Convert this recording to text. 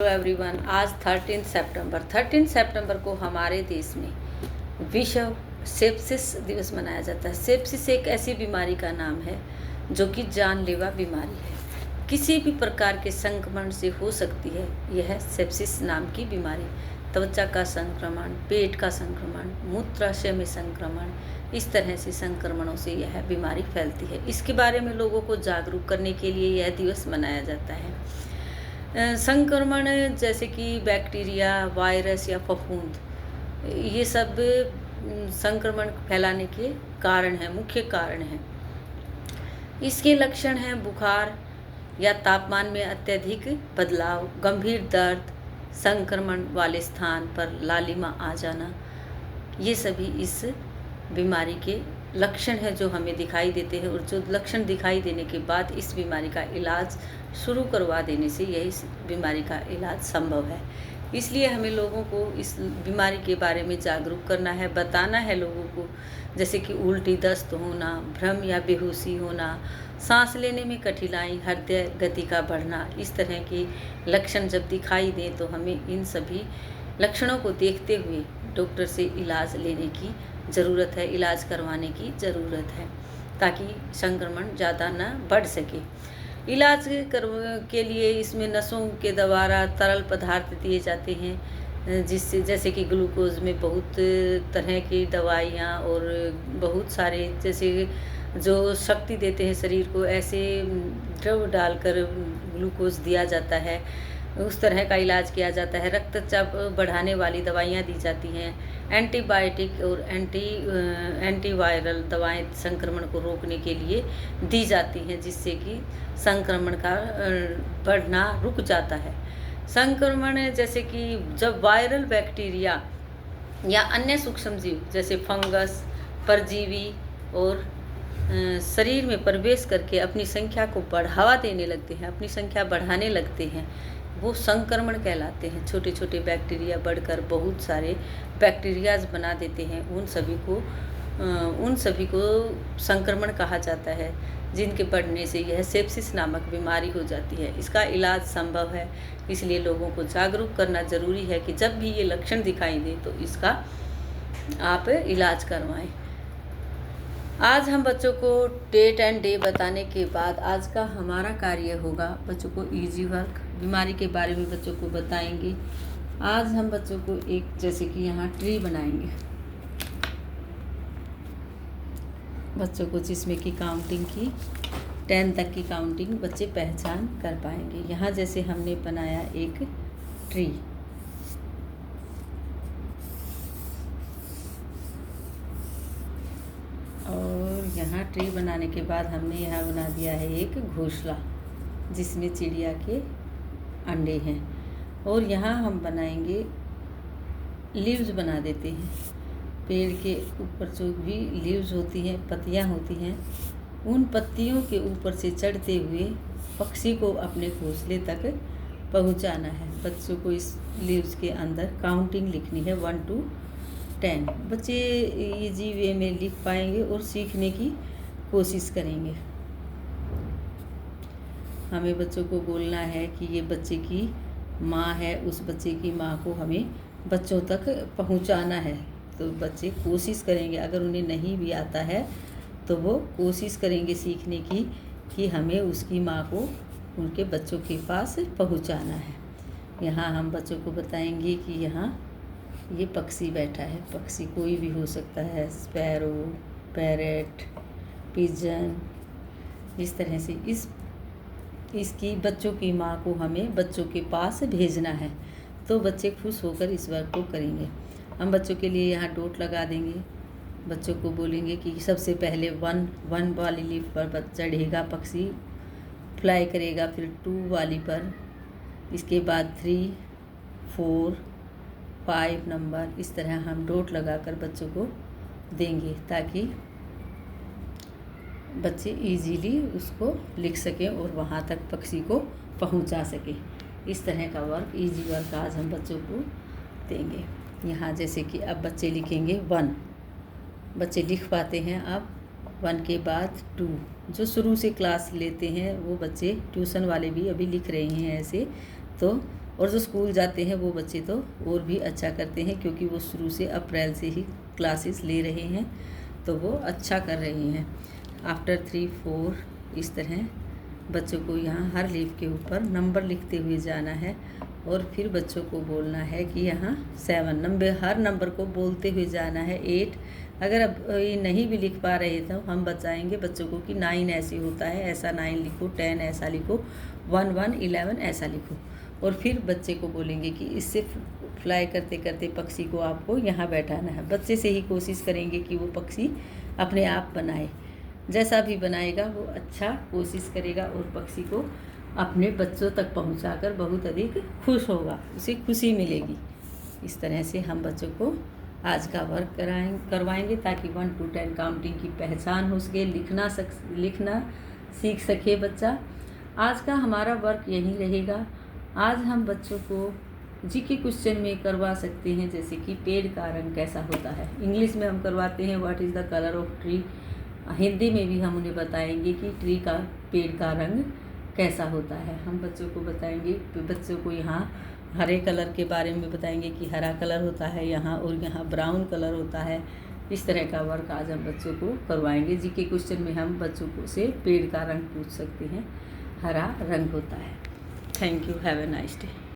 Hello everyone. आज 13 सितंबर को हमारे देश में विश्व सेप्सिस दिवस मनाया जाता है। सेप्सिस एक ऐसी बीमारी का नाम है जो कि जानलेवा बीमारी है, किसी भी प्रकार के संक्रमण से हो सकती है। यह सेप्सिस नाम की बीमारी त्वचा का संक्रमण, पेट का संक्रमण, मूत्राशय में संक्रमण, इस तरह से संक्रमणों से यह बीमारी फैलती है। इसके बारे में लोगों को जागरूक करने के लिए यह दिवस मनाया जाता है। संक्रमण जैसे कि बैक्टीरिया, वायरस या फफूंद, ये सब संक्रमण फैलाने के कारण हैं, मुख्य कारण हैं। इसके लक्षण हैं बुखार या तापमान में अत्यधिक बदलाव, गंभीर दर्द, संक्रमण वाले स्थान पर लालिमा आ जाना। ये सभी इस बीमारी के लक्षण हैं जो हमें दिखाई देते हैं, और जो लक्षण दिखाई देने के बाद इस बीमारी का इलाज शुरू करवा देने से यह इस बीमारी का इलाज संभव है। इसलिए हमें लोगों को इस बीमारी के बारे में जागरूक करना है, बताना है लोगों को, जैसे कि उल्टी, दस्त होना, भ्रम या बेहोशी होना, सांस लेने में कठिनाई, हृदय गति का बढ़ना, इस तरह के लक्षण जब दिखाई दें तो हमें इन सभी लक्षणों को देखते हुए डॉक्टर से इलाज लेने की ज़रूरत है, इलाज करवाने की ज़रूरत है, ताकि संक्रमण ज़्यादा न बढ़ सके। इलाज के लिए इसमें नसों के द्वारा तरल पदार्थ दिए जाते हैं, जिससे जैसे कि ग्लूकोज में बहुत तरह की दवाइयाँ और बहुत सारे जैसे जो शक्ति देते हैं शरीर को, ऐसे द्रव डालकर ग्लूकोज दिया जाता है, उस तरह का इलाज किया जाता है। रक्तचाप बढ़ाने वाली दवाइयाँ दी जाती हैं। एंटीबायोटिक और एंटीवायरल दवाएं संक्रमण को रोकने के लिए दी जाती हैं, जिससे कि संक्रमण का बढ़ना रुक जाता है। संक्रमण जैसे कि जब वायरल बैक्टीरिया या अन्य सूक्ष्मजीव जैसे फंगस, परजीवी और शरीर में प्रवेश करके अपनी संख्या को बढ़ावा देने लगते हैं, अपनी संख्या बढ़ाने लगते हैं, वो संक्रमण कहलाते हैं। छोटे छोटे बैक्टीरिया बढ़कर बहुत सारे बैक्टीरियाज बना देते हैं। उन सभी को संक्रमण कहा जाता है, जिनके बढ़ने से यह सेप्सिस नामक बीमारी हो जाती है। इसका इलाज संभव है, इसलिए लोगों को जागरूक करना ज़रूरी है कि जब भी ये लक्षण दिखाई दे तो इसका आप इलाज करवाएं। आज हम बच्चों को डेट एंड डे बताने के बाद आज का हमारा कार्य होगा बच्चों को इजी वर्क, बीमारी के बारे में बच्चों को बताएंगे। आज हम बच्चों को एक जैसे कि यहाँ ट्री बनाएंगे बच्चों को, जिसमें कि काउंटिंग की 10 तक की काउंटिंग बच्चे पहचान कर पाएंगे। यहाँ जैसे हमने बनाया एक ट्री, और यहाँ ट्री बनाने के बाद हमने यहाँ बना दिया है एक घोंसला, जिसमें चिड़िया के अंडे हैं। और यहाँ हम बनाएंगे लीव्स बना देते हैं। पेड़ के ऊपर जो भी लीव्स होती हैं, पत्तियाँ होती हैं, उन पत्तियों के ऊपर से चढ़ते हुए पक्षी को अपने घोंसले तक पहुँचाना है। बच्चों को इस लीव्स के अंदर काउंटिंग लिखनी है 1 to 10। बच्चे इजी वे में लिख पाएंगे और सीखने की कोशिश करेंगे। हमें बच्चों को बोलना है कि ये बच्चे की माँ है, उस बच्चे की माँ को हमें बच्चों तक पहुँचाना है। तो बच्चे कोशिश करेंगे, अगर उन्हें नहीं भी आता है तो वो कोशिश करेंगे सीखने की कि हमें उसकी माँ को उनके बच्चों के पास पहुँचाना है। यहाँ हम बच्चों को बताएंगे कि यहाँ ये पक्षी बैठा है। पक्षी कोई भी हो सकता है, स्पैरो, पैरेट, पिजन, इस तरह से इसकी बच्चों की माँ को हमें बच्चों के पास भेजना है। तो बच्चे खुश होकर इस वर्क को करेंगे। हम बच्चों के लिए यहाँ डॉट लगा देंगे। बच्चों को बोलेंगे कि सबसे पहले 1 वाली लीफ पर चढ़ेगा पक्षी, फ्लाई करेगा, फिर 2 वाली पर, इसके बाद 3, 4, 5 नंबर, इस तरह हम डॉट लगाकर बच्चों को देंगे, ताकि बच्चे इजीली उसको लिख सकें और वहाँ तक पक्षी को पहुँचा सकें। इस तरह का वर्क, इजी वर्क आज हम बच्चों को देंगे। यहाँ जैसे कि अब बच्चे लिखेंगे 1, बच्चे लिख पाते हैं अब 1 के बाद 2। जो शुरू से क्लास लेते हैं वो बच्चे, ट्यूशन वाले भी अभी लिख रहे हैं ऐसे, तो और जो स्कूल जाते हैं वो बच्चे तो और भी अच्छा करते हैं, क्योंकि वो शुरू से अप्रैल से ही क्लासेस ले रहे हैं, तो वो अच्छा कर रहे हैं। आफ्टर 3, 4 इस तरह बच्चों को यहाँ हर लीफ के ऊपर नंबर लिखते हुए जाना है, और फिर बच्चों को बोलना है कि यहाँ 7 नंबर, हर नंबर को बोलते हुए जाना है। 8 अगर अब ये नहीं भी लिख पा रहे तो हम बताएंगे बच्चों को कि 9 ऐसे होता है, ऐसा 9 लिखो, 10 ऐसा लिखो, 1, 1, 11 ऐसा लिखो। और फिर बच्चे को बोलेंगे कि इससे फ्लाई करते करते पक्षी को आपको यहाँ बैठाना है। बच्चे से ही कोशिश करेंगे कि वो पक्षी अपने आप बनाए, जैसा भी बनाएगा वो अच्छा कोशिश करेगा, और पक्षी को अपने बच्चों तक पहुंचाकर बहुत अधिक खुश होगा, उसे खुशी मिलेगी। इस तरह से हम बच्चों को आज का वर्क करवाएंगे, ताकि 1 to 10 काउंटिंग की पहचान हो सके, लिखना सीख सके बच्चा। आज का हमारा वर्क यही रहेगा। आज हम बच्चों को जीके क्वेश्चन में करवा सकते हैं, जैसे कि पेड़ का रंग कैसा होता है। इंग्लिश में हम करवाते हैं what is the colour of tree. Hindi में भी हम उन्हें बताएंगे कि पेड़ का रंग कैसा होता है। हम बच्चों को बताएंगे, बच्चों को यहाँ हरे कलर के बारे में बताएंगे कि हरा कलर होता है यहाँ, और यहाँ ब्राउन कलर होता है। इस तरह का वर्क आज हम बच्चों को करवाएंगे। जीके क्वेश्चन में हम बच्चों को से पेड़ का रंग पूछ सकते हैं, हरा रंग होता है। Thank you, have a nice day.